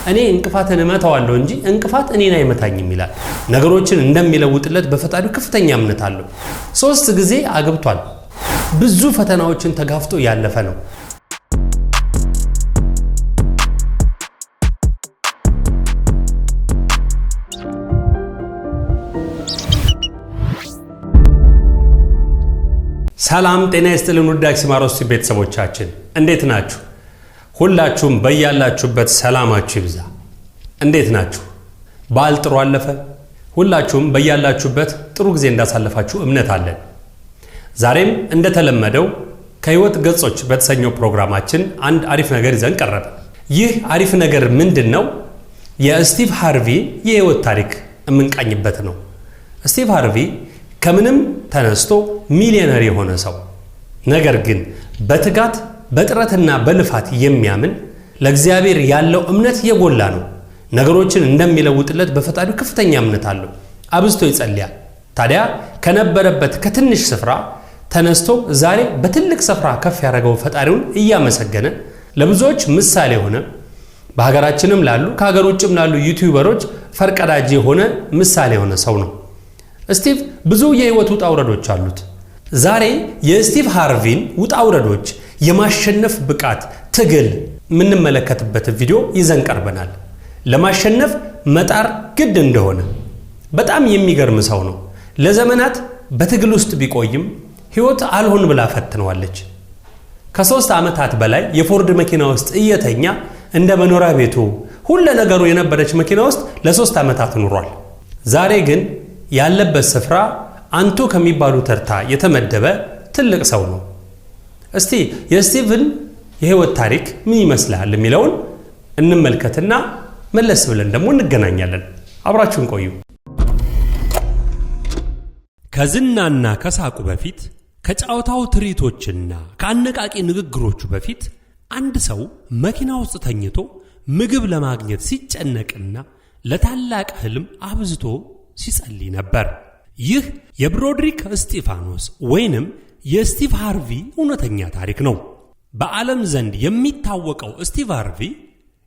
እኔ እንቅፋትን እመታዋለሁ እንጂ እንቅፋት እኔን አይመታኝም ይላል። ነገሮችን እንደሚለውጥለት በፈጣሪው ከፍተኛ እምነት አለው። 3 ጊዜ አግብቷል። ብዙ ፈተናዎችን ተጋፍጦ ያለፈ ነው። ሰላም ጤና ይስጥልን ውድ አክሲማሮስ ቤተሰቦቻችን እንዴት ናችሁ? ሁላችሁም በያላችሁበት ሰላማችሁ ይብዛ። እንዴት ናችሁ? በዓል ጥሩ አለፈ? ሁላችሁም በያላችሁበት ጥሩ ጊዜ እንዳሳለፋችሁ እምነት አለን። ዛሬም እንደተለመደው ከህይወት ገጾች በተሰኘው ፕሮግራማችን አንድ አሪፍ ነገር ይዘን ቀረብን። ይህ አሪፍ ነገር ምንድነው? የስቲቭ ሃርቪ የህይወት ታሪክ የምንቃኝበት ነው። ስቲቭ ሃርቪ ከምንም ተነስቶ ሚሊዮነር የሆነ ሰው፣ ነገር ግን በትጋት በጥረትና በልፋት የሚያምን ለእግዚአብሔር ያለው እምነት የጎላ ነው። ነገሮችን እንደሚለውጥለት በፈጣሪው ከፍተኛ እምነት አለው። አብዝቶ ይጸልያል። ታዲያ ከነበረበት ከትንሽ ስፍራ ተነስቶ ዛሬ በትልቅ ስፍራ ከፍ ያደረገው ፈጣሪውን እያመሰገነ ለብዙዎች ምሳሌ ሆነ። በሀገራችንም ላሉ ከሀገር ውጭም ላሉ ዩቲዩበሮች ፈርቀዳጅ የሆነ ምሳሌ የሆነ ሰው ነው። ስቲቭ ብዙ የህይወት ውጣ ውረዶች አሉት። ዛሬ የስቲቭ ሃርቪን ውጣ ውረዶች፣ የማሸነፍ ብቃት፣ ትግል የምንመለከትበት ቪዲዮ ይዘን ቀርበናል። ለማሸነፍ መጣር ግድ እንደሆነ በጣም የሚገርም ሰው ነው። ለዘመናት በትግል ውስጥ ቢቆይም ህይወት አልሆን ብላ ፈትነዋለች። ከ3 ዓመታት በላይ የፎርድ መኪና ውስጥ እየተኛ እንደ መኖሪያ ቤቱ ሁሉ ነገሩ የነበረች መኪና ውስጥ ለ3 ዓመታት ኑሯል። ዛሬ ግን ያለበት ስፍራ አንቱ ከሚባሉ ተርታ የተመደበ ትልቅ ሰው ነው። እስቲ የስቲቭን የህይወት ታሪክ ምን ይመስላል የሚለውን እንመልከትና መለስ ብለን ደግሞ እንገናኛለን። አብራችሁን ቆዩ። ከዝናና ከሳቁ በፊት፣ ከጫውታው ትርኢቶችና ከአነቃቂ ንግግሮቹ በፊት አንድ ሰው መኪና ውስጥ ተኝቶ ምግብ ለማግኘት ሲጨነቅና ለታላቅ ህልም አብዝቶ ሲጸልይ ነበር። ይህ የብሮድሪክ እስጢፋኖስ ወይንም የስቲቭ ሃርቪ እውነተኛ ታሪክ ነው። በዓለም ዘንድ የሚታወቀው ስቲቭ ሃርቪ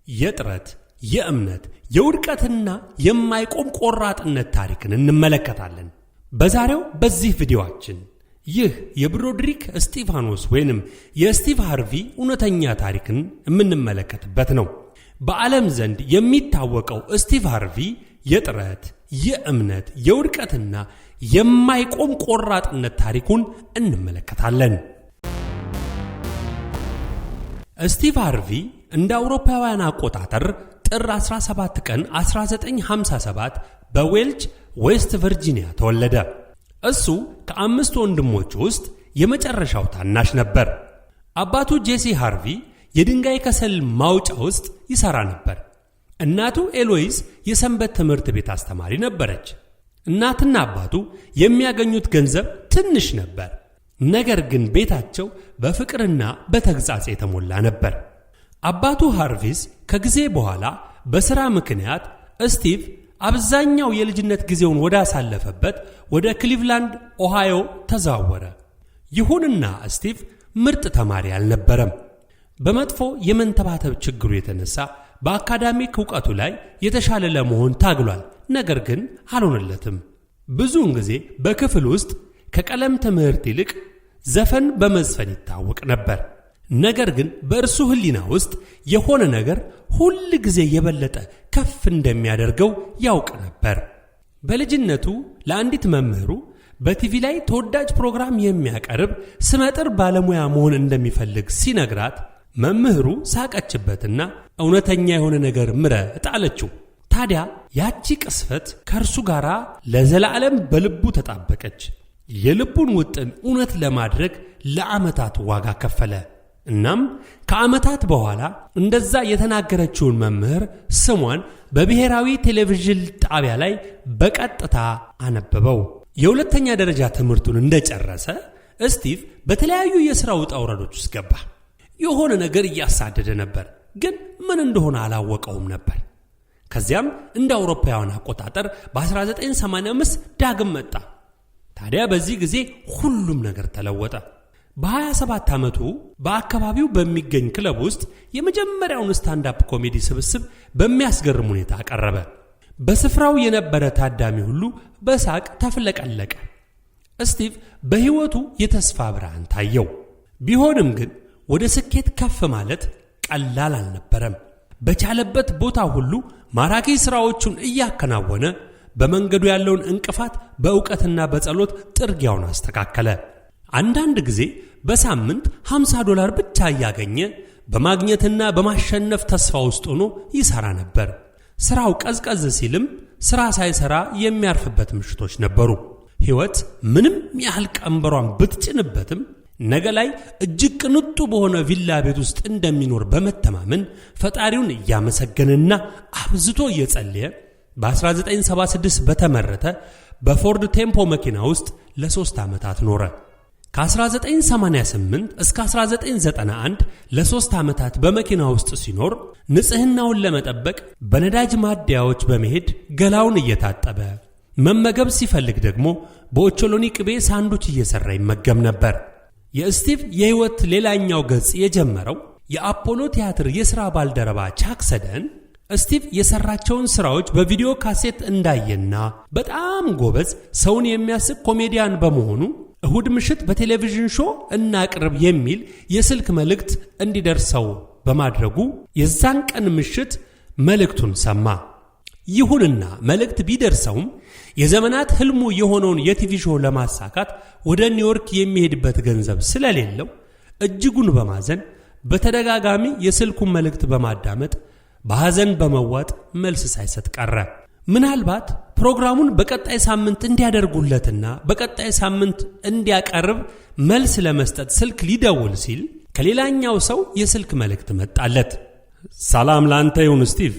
የጥረት፣ የእምነት፣ የውድቀትና የማይቆም ቆራጥነት ታሪክን እንመለከታለን። በዛሬው በዚህ ቪዲዮአችን ይህ የብሮድሪክ እስጢፋኖስ ወይንም የስቲቭ ሃርቪ እውነተኛ ታሪክን የምንመለከትበት ነው። በዓለም ዘንድ የሚታወቀው ስቲቭ ሃርቪ የጥረት፣ የእምነት፣ የውድቀትና የማይቆም ቆራጥነት ታሪኩን እንመለከታለን። ስቲቭ ሃርቪ እንደ አውሮፓውያን አቆጣጠር ጥር 17 ቀን 1957 በዌልች ዌስት ቨርጂኒያ ተወለደ። እሱ ከ5 ወንድሞች ውስጥ የመጨረሻው ታናሽ ነበር። አባቱ ጄሲ ሃርቪ የድንጋይ ከሰል ማውጫ ውስጥ ይሰራ ነበር። እናቱ ኤሎይስ የሰንበት ትምህርት ቤት አስተማሪ ነበረች። እናትና አባቱ የሚያገኙት ገንዘብ ትንሽ ነበር፣ ነገር ግን ቤታቸው በፍቅርና በተግሣጽ የተሞላ ነበር። አባቱ ሃርቪስ ከጊዜ በኋላ በሥራ ምክንያት ስቲቭ አብዛኛው የልጅነት ጊዜውን ወዳሳለፈበት ወደ ክሊቭላንድ ኦሃዮ ተዛወረ። ይሁንና ስቲቭ ምርጥ ተማሪ አልነበረም። በመጥፎ የመንተባተብ ችግሩ የተነሳ በአካዳሚክ ዕውቀቱ ላይ የተሻለ ለመሆን ታግሏል፣ ነገር ግን አልሆነለትም። ብዙውን ጊዜ በክፍል ውስጥ ከቀለም ትምህርት ይልቅ ዘፈን በመዝፈን ይታወቅ ነበር። ነገር ግን በእርሱ ሕሊና ውስጥ የሆነ ነገር ሁል ጊዜ የበለጠ ከፍ እንደሚያደርገው ያውቅ ነበር። በልጅነቱ ለአንዲት መምህሩ በቲቪ ላይ ተወዳጅ ፕሮግራም የሚያቀርብ ስመጥር ባለሙያ መሆን እንደሚፈልግ ሲነግራት መምህሩ ሳቀችበትና እውነተኛ የሆነ ነገር ምረጥ አለችው። ታዲያ ያቺ ቅስፈት ከእርሱ ጋር ለዘላለም በልቡ ተጣበቀች። የልቡን ውጥን እውነት ለማድረግ ለዓመታት ዋጋ ከፈለ። እናም ከዓመታት በኋላ እንደዛ የተናገረችውን መምህር ስሟን በብሔራዊ ቴሌቪዥን ጣቢያ ላይ በቀጥታ አነበበው። የሁለተኛ ደረጃ ትምህርቱን እንደጨረሰ ስቲቭ በተለያዩ የሥራ ውጣ ውረዶች ውስጥ ገባ። የሆነ ነገር እያሳደደ ነበር፣ ግን ምን እንደሆነ አላወቀውም ነበር። ከዚያም እንደ አውሮፓውያን አቆጣጠር በ1985 ዳግም መጣ። ታዲያ በዚህ ጊዜ ሁሉም ነገር ተለወጠ። በ27 ዓመቱ በአካባቢው በሚገኝ ክለብ ውስጥ የመጀመሪያውን ስታንዳፕ ኮሜዲ ስብስብ በሚያስገርም ሁኔታ አቀረበ። በስፍራው የነበረ ታዳሚ ሁሉ በሳቅ ተፍለቀለቀ። ስቲቭ በሕይወቱ የተስፋ ብርሃን ታየው። ቢሆንም ግን ወደ ስኬት ከፍ ማለት ቀላል አልነበረም። በቻለበት ቦታ ሁሉ ማራኪ ሥራዎቹን እያከናወነ በመንገዱ ያለውን እንቅፋት በእውቀትና በጸሎት ጥርጊያውን አስተካከለ። አንዳንድ ጊዜ በሳምንት $50 ብቻ እያገኘ በማግኘትና በማሸነፍ ተስፋ ውስጥ ሆኖ ይሠራ ነበር። ሥራው ቀዝቀዝ ሲልም ሥራ ሳይሠራ የሚያርፍበት ምሽቶች ነበሩ። ሕይወት ምንም ያህል ቀንበሯን ብትጭንበትም ነገ ላይ እጅግ ቅንጡ በሆነ ቪላ ቤት ውስጥ እንደሚኖር በመተማመን ፈጣሪውን እያመሰገነና አብዝቶ እየጸለየ በ1976 በተመረተ በፎርድ ቴምፖ መኪና ውስጥ ለ3 ዓመታት ኖረ። ከ1988 እስከ 1991 ለ3 ዓመታት በመኪና ውስጥ ሲኖር ንጽህናውን ለመጠበቅ በነዳጅ ማደያዎች በመሄድ ገላውን እየታጠበ መመገብ ሲፈልግ ደግሞ በኦቾሎኒ ቅቤ ሳንዱች እየሰራ ይመገብ ነበር። የስቲቭ የሕይወት ሌላኛው ገጽ የጀመረው የአፖሎ ቲያትር የሥራ ባልደረባ ቻክ ሰደን ስቲቭ የሰራቸውን ሥራዎች በቪዲዮ ካሴት እንዳየና በጣም ጎበዝ ሰውን የሚያስቅ ኮሜዲያን በመሆኑ እሁድ ምሽት በቴሌቪዥን ሾው እናቅርብ የሚል የስልክ መልእክት እንዲደርሰው በማድረጉ የዛን ቀን ምሽት መልእክቱን ሰማ። ይሁንና መልእክት ቢደርሰውም የዘመናት ህልሙ የሆነውን የቲቪ ሾው ለማሳካት ወደ ኒውዮርክ የሚሄድበት ገንዘብ ስለሌለው እጅጉን በማዘን በተደጋጋሚ የስልኩን መልእክት በማዳመጥ በሐዘን በመዋጥ መልስ ሳይሰጥ ቀረ። ምናልባት ፕሮግራሙን በቀጣይ ሳምንት እንዲያደርጉለትና በቀጣይ ሳምንት እንዲያቀርብ መልስ ለመስጠት ስልክ ሊደውል ሲል ከሌላኛው ሰው የስልክ መልእክት መጣለት። ሰላም ላንተ ይሁን ስቲቭ፣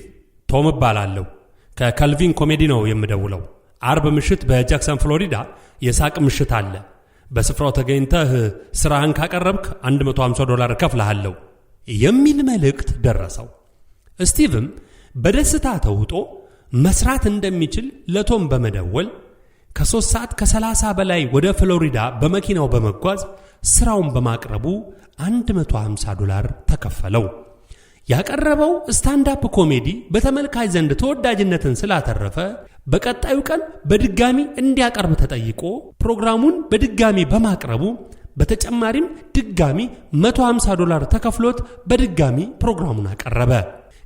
ቶም እባላለሁ። ከካልቪን ኮሜዲ ነው የምደውለው። አርብ ምሽት በጃክሰን ፍሎሪዳ የሳቅ ምሽት አለ። በስፍራው ተገኝተህ ስራህን ካቀረብክ $150 እከፍልሃለሁ የሚል መልእክት ደረሰው። ስቲቭም በደስታ ተውጦ መስራት እንደሚችል ለቶም በመደወል ከ3 ሰዓት ከ30 በላይ ወደ ፍሎሪዳ በመኪናው በመጓዝ ስራውን በማቅረቡ $150 ተከፈለው። ያቀረበው ስታንዳፕ ኮሜዲ በተመልካች ዘንድ ተወዳጅነትን ስላተረፈ በቀጣዩ ቀን በድጋሚ እንዲያቀርብ ተጠይቆ ፕሮግራሙን በድጋሚ በማቅረቡ በተጨማሪም ድጋሚ $150 ተከፍሎት በድጋሚ ፕሮግራሙን አቀረበ።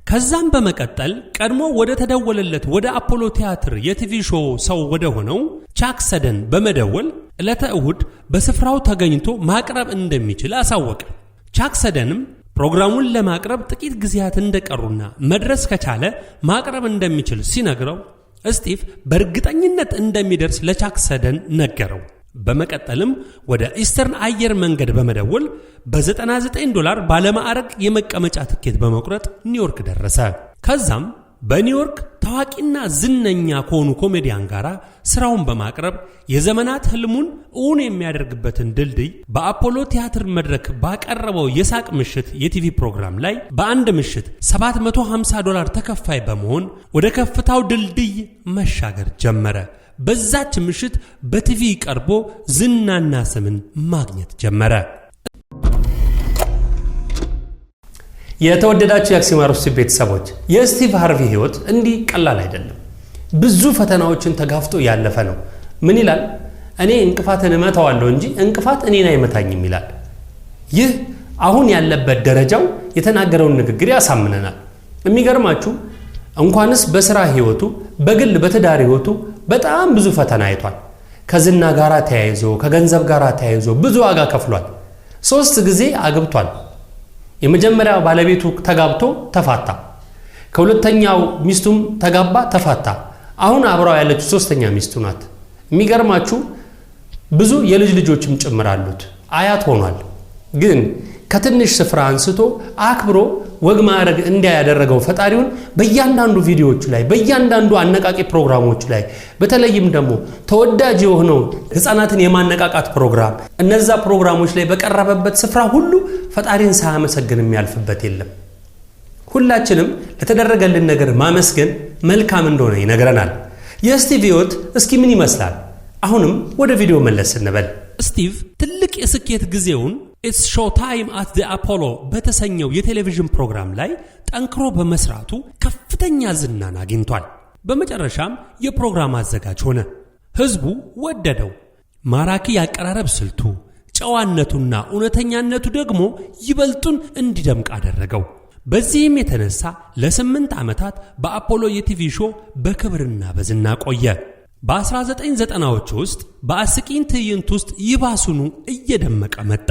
ከዛም በመቀጠል ቀድሞ ወደ ተደወለለት ወደ አፖሎ ቲያትር የቲቪ ሾው ሰው ወደ ሆነው ቻክ ሰደን በመደወል ዕለተ እሁድ በስፍራው ተገኝቶ ማቅረብ እንደሚችል አሳወቀ። ቻክ ሰደንም ፕሮግራሙን ለማቅረብ ጥቂት ጊዜያት እንደቀሩና መድረስ ከቻለ ማቅረብ እንደሚችል ሲነግረው ስቲቭ በእርግጠኝነት እንደሚደርስ ለቻክ ሰደን ነገረው። በመቀጠልም ወደ ኢስተርን አየር መንገድ በመደወል በ$99 ባለማዕረግ የመቀመጫ ትኬት በመቁረጥ ኒውዮርክ ደረሰ። ከዛም በኒውዮርክ ታዋቂና ዝነኛ ከሆኑ ኮሜዲያን ጋር ስራውን በማቅረብ የዘመናት ህልሙን እውን የሚያደርግበትን ድልድይ በአፖሎ ቲያትር መድረክ ባቀረበው የሳቅ ምሽት የቲቪ ፕሮግራም ላይ በአንድ ምሽት $750 ተከፋይ በመሆን ወደ ከፍታው ድልድይ መሻገር ጀመረ። በዛች ምሽት በቲቪ ቀርቦ ዝናና ስምን ማግኘት ጀመረ። የተወደዳችሁ የአክሲማሮስ ቤተሰቦች የስቲቭ ሃርቪ ህይወት እንዲህ ቀላል አይደለም። ብዙ ፈተናዎችን ተጋፍጦ ያለፈ ነው። ምን ይላል? እኔ እንቅፋትን እመታዋለሁ እንጂ እንቅፋት እኔን አይመታኝም ይላል። ይህ አሁን ያለበት ደረጃው የተናገረውን ንግግር ያሳምነናል። የሚገርማችሁ እንኳንስ በስራ ህይወቱ በግል በትዳር ህይወቱ በጣም ብዙ ፈተና አይቷል። ከዝና ጋራ ተያይዞ ከገንዘብ ጋራ ተያይዞ ብዙ ዋጋ ከፍሏል። 3 ጊዜ አግብቷል። የመጀመሪያው ባለቤቱ ተጋብቶ ተፋታ። ከሁለተኛው ሚስቱም ተጋባ ተፋታ። አሁን አብራው ያለችው 3ኛ ሚስቱ ናት። የሚገርማችሁ ብዙ የልጅ ልጆችም ጭምራሉት። አያት ሆኗል። ግን ከትንሽ ስፍራ አንስቶ አክብሮ ወግ ማዕረግ እንዲያደረገው ፈጣሪውን በእያንዳንዱ ቪዲዮዎች ላይ በእያንዳንዱ አነቃቂ ፕሮግራሞች ላይ በተለይም ደግሞ ተወዳጅ የሆነው ህፃናትን የማነቃቃት ፕሮግራም እነዛ ፕሮግራሞች ላይ በቀረበበት ስፍራ ሁሉ ፈጣሪን ሳያመሰግን የሚያልፍበት የለም። ሁላችንም ለተደረገልን ነገር ማመስገን መልካም እንደሆነ ይነግረናል። የስቲቭ ህይወት እስኪ ምን ይመስላል? አሁንም ወደ ቪዲዮ መለስ እንበል። ስቲቭ ትልቅ የስኬት ጊዜውን ኢትስ ሾው ታይም አት ዘ አፖሎ በተሰኘው የቴሌቪዥን ፕሮግራም ላይ ጠንክሮ በመስራቱ ከፍተኛ ዝናን አግኝቷል። በመጨረሻም የፕሮግራም አዘጋጅ ሆነ። ህዝቡ ወደደው። ማራኪ ያቀራረብ ስልቱ፣ ጨዋነቱና እውነተኛነቱ ደግሞ ይበልጡን እንዲደምቅ አደረገው። በዚህም የተነሳ ለ8 ዓመታት በአፖሎ የቲቪ ሾው በክብርና በዝና ቆየ። በ1990ዎቹ ውስጥ በአስቂኝ ትዕይንት ውስጥ ይባሱኑ እየደመቀ መጣ።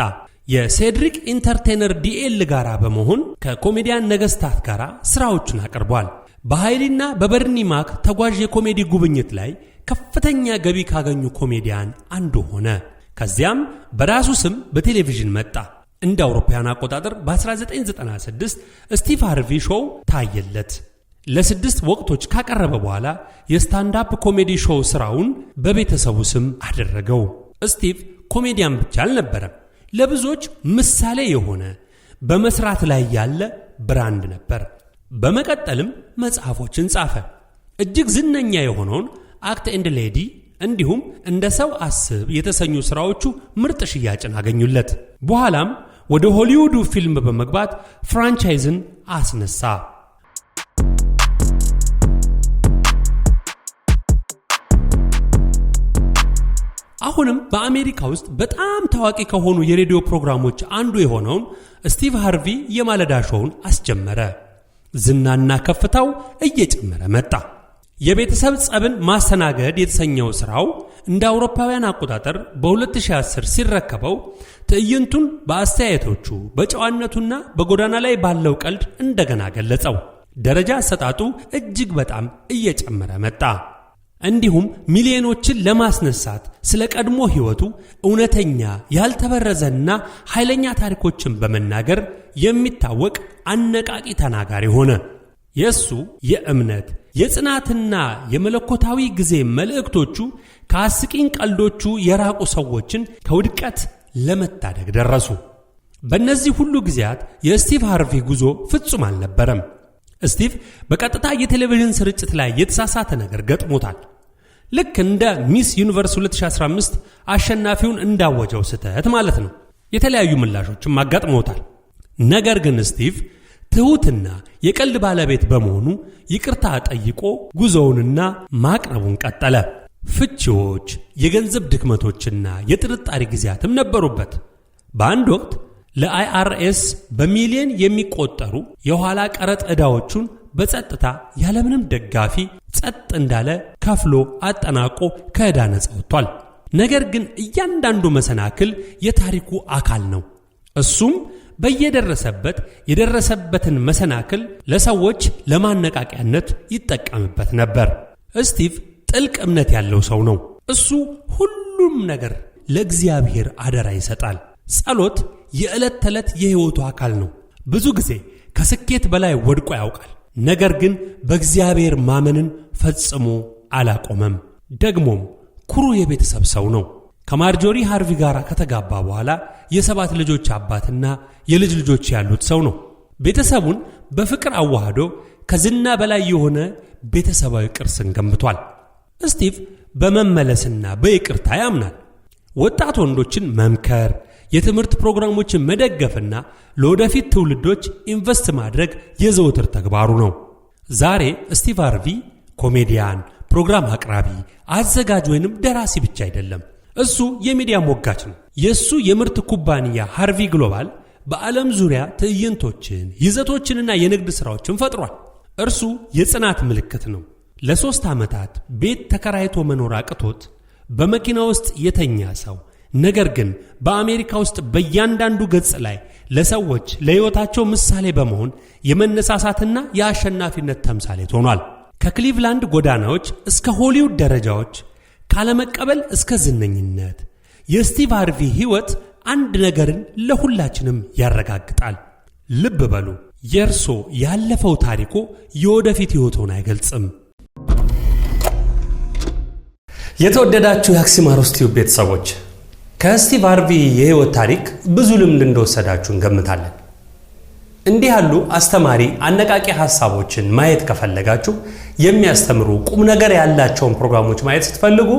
የሴድሪክ ኢንተርቴነር ዲኤል ጋራ በመሆን ከኮሜዲያን ነገስታት ጋራ ስራዎቹን አቅርቧል። በሃይሊና በበርኒ ማክ ተጓዥ የኮሜዲ ጉብኝት ላይ ከፍተኛ ገቢ ካገኙ ኮሜዲያን አንዱ ሆነ። ከዚያም በራሱ ስም በቴሌቪዥን መጣ። እንደ አውሮፓውያን አቆጣጠር በ1996 ስቲቭ ሃርቪ ሾው ታየለት። ለ6 ወቅቶች ካቀረበ በኋላ የስታንዳፕ ኮሜዲ ሾው ስራውን በቤተሰቡ ስም አደረገው። ስቲቭ ኮሜዲያን ብቻ አልነበረም፣ ለብዙዎች ምሳሌ የሆነ በመስራት ላይ ያለ ብራንድ ነበር። በመቀጠልም መጽሐፎችን ጻፈ። እጅግ ዝነኛ የሆነውን አክት ኤንድ ሌዲ እንዲሁም እንደ ሰው አስብ የተሰኙ ስራዎቹ ምርጥ ሽያጭን አገኙለት። በኋላም ወደ ሆሊውዱ ፊልም በመግባት ፍራንቻይዝን አስነሳ። አሁንም በአሜሪካ ውስጥ በጣም ታዋቂ ከሆኑ የሬዲዮ ፕሮግራሞች አንዱ የሆነውን ስቲቭ ሃርቪ የማለዳ ሾውን አስጀመረ። ዝናና ከፍታው እየጨመረ መጣ። የቤተሰብ ጸብን ማስተናገድ የተሰኘው ስራው እንደ አውሮፓውያን አቆጣጠር በ2010 ሲረከበው ትዕይንቱን በአስተያየቶቹ በጨዋነቱና በጎዳና ላይ ባለው ቀልድ እንደገና ገለጸው። ደረጃ አሰጣጡ እጅግ በጣም እየጨመረ መጣ። እንዲሁም ሚሊዮኖችን ለማስነሳት ስለ ቀድሞ ህይወቱ እውነተኛ ያልተበረዘና ኃይለኛ ታሪኮችን በመናገር የሚታወቅ አነቃቂ ተናጋሪ ሆነ። የሱ የእምነት የጽናትና የመለኮታዊ ጊዜ መልእክቶቹ ከአስቂኝ ቀልዶቹ የራቁ ሰዎችን ከውድቀት ለመታደግ ደረሱ። በእነዚህ ሁሉ ጊዜያት የስቲቭ ሃርቪ ጉዞ ፍጹም አልነበረም። ስቲቭ በቀጥታ የቴሌቪዥን ስርጭት ላይ የተሳሳተ ነገር ገጥሞታል። ልክ እንደ ሚስ ዩኒቨርስ 2015 አሸናፊውን እንዳወጀው ስህተት ማለት ነው። የተለያዩ ምላሾችም አጋጥመውታል። ነገር ግን ስቲቭ ትሁትና የቀልድ ባለቤት በመሆኑ ይቅርታ ጠይቆ ጉዞውንና ማቅረቡን ቀጠለ። ፍቺዎች፣ የገንዘብ ድክመቶችና የጥርጣሬ ጊዜያትም ነበሩበት። በአንድ ወቅት ለአይአርኤስ በሚሊዮን የሚቆጠሩ የኋላ ቀረጥ ዕዳዎቹን በጸጥታ ያለምንም ደጋፊ ጸጥ እንዳለ ከፍሎ አጠናቆ ከዕዳ ነፃ ወጥቷል። ነገር ግን እያንዳንዱ መሰናክል የታሪኩ አካል ነው። እሱም በየደረሰበት የደረሰበትን መሰናክል ለሰዎች ለማነቃቂያነት ይጠቀምበት ነበር። ስቲቭ ጥልቅ እምነት ያለው ሰው ነው። እሱ ሁሉም ነገር ለእግዚአብሔር አደራ ይሰጣል። ጸሎት የዕለት ተዕለት የሕይወቱ አካል ነው። ብዙ ጊዜ ከስኬት በላይ ወድቆ ያውቃል። ነገር ግን በእግዚአብሔር ማመንን ፈጽሞ አላቆመም። ደግሞም ኩሩ የቤተሰብ ሰው ነው። ከማርጆሪ ሃርቪ ጋር ከተጋባ በኋላ የ7 ልጆች አባትና የልጅ ልጆች ያሉት ሰው ነው። ቤተሰቡን በፍቅር አዋህዶ ከዝና በላይ የሆነ ቤተሰባዊ ቅርስን ገንብቷል። ስቲቭ በመመለስና በይቅርታ ያምናል። ወጣት ወንዶችን መምከር፣ የትምህርት ፕሮግራሞችን መደገፍና ለወደፊት ትውልዶች ኢንቨስት ማድረግ የዘወትር ተግባሩ ነው። ዛሬ ስቲቭ ሃርቪ ኮሜዲያን፣ ፕሮግራም አቅራቢ፣ አዘጋጅ ወይንም ደራሲ ብቻ አይደለም። እሱ የሚዲያ ሞጋች ነው። የሱ የምርት ኩባንያ ሃርቪ ግሎባል በዓለም ዙሪያ ትዕይንቶችን፣ ይዘቶችንና የንግድ ሥራዎችን ፈጥሯል። እርሱ የጽናት ምልክት ነው። ለ3 ዓመታት ቤት ተከራይቶ መኖር አቅቶት በመኪና ውስጥ የተኛ ሰው፣ ነገር ግን በአሜሪካ ውስጥ በእያንዳንዱ ገጽ ላይ ለሰዎች ለሕይወታቸው ምሳሌ በመሆን የመነሳሳትና የአሸናፊነት ተምሳሌት ሆኗል። ከክሊቭላንድ ጎዳናዎች እስከ ሆሊውድ ደረጃዎች፣ ካለመቀበል እስከ ዝነኝነት የስቲቭ ሃርቪ ሕይወት አንድ ነገርን ለሁላችንም ያረጋግጣል። ልብ በሉ፣ የእርሶ ያለፈው ታሪኮ የወደፊት ሕይወቶን አይገልጽም። የተወደዳችሁ የአክሲማሮስ ቲዩብ ቤተሰቦች ከስቲቭ ሃርቪ የሕይወት ታሪክ ብዙ ልምድ እንደወሰዳችሁ እንገምታለን። እንዲህ ያሉ አስተማሪ አነቃቂ ሐሳቦችን ማየት ከፈለጋችሁ፣ የሚያስተምሩ ቁም ነገር ያላቸውን ፕሮግራሞች ማየት ስትፈልጉ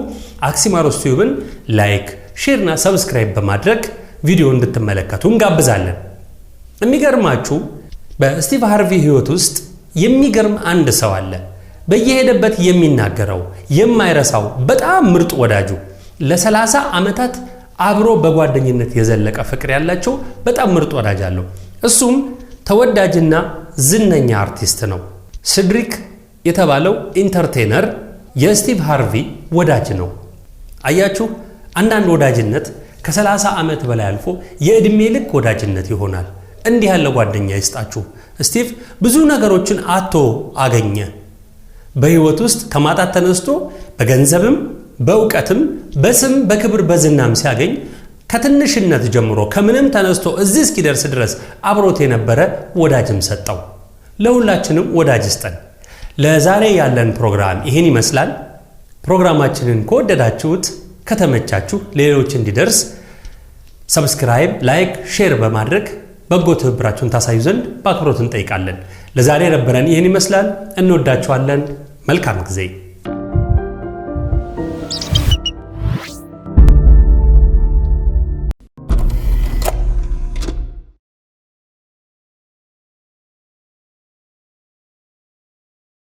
አክሲማሮስ ቲዩብን ላይክ፣ ሼርና ሰብስክራይብ በማድረግ ቪዲዮ እንድትመለከቱ እንጋብዛለን። የሚገርማችሁ በስቲቭ ሃርቪ ህይወት ውስጥ የሚገርም አንድ ሰው አለ። በየሄደበት የሚናገረው የማይረሳው በጣም ምርጥ ወዳጁ ለ30 ዓመታት አብሮ በጓደኝነት የዘለቀ ፍቅር ያላቸው በጣም ምርጥ ወዳጅ አለው። እሱም ተወዳጅና ዝነኛ አርቲስት ነው። ሲድሪክ የተባለው ኢንተርቴነር የስቲቭ ሃርቪ ወዳጅ ነው። አያችሁ፣ አንዳንድ ወዳጅነት ከ30 ዓመት በላይ አልፎ የእድሜ ልክ ወዳጅነት ይሆናል። እንዲህ ያለ ጓደኛ ይስጣችሁ። ስቲቭ ብዙ ነገሮችን አጥቶ አገኘ። በህይወት ውስጥ ከማጣት ተነስቶ በገንዘብም በእውቀትም በስም በክብር በዝናም ሲያገኝ ከትንሽነት ጀምሮ ከምንም ተነስቶ እዚህ እስኪደርስ ድረስ አብሮት የነበረ ወዳጅም ሰጠው። ለሁላችንም ወዳጅ ይስጠን። ለዛሬ ያለን ፕሮግራም ይሄን ይመስላል። ፕሮግራማችንን ከወደዳችሁት ከተመቻችሁ ሌሎች እንዲደርስ ሰብስክራይብ፣ ላይክ፣ ሼር በማድረግ በጎ ትብብራችሁን ታሳዩ ዘንድ በአክብሮት እንጠይቃለን። ለዛሬ የነበረን ይሄን ይመስላል። እንወዳችኋለን። መልካም ጊዜ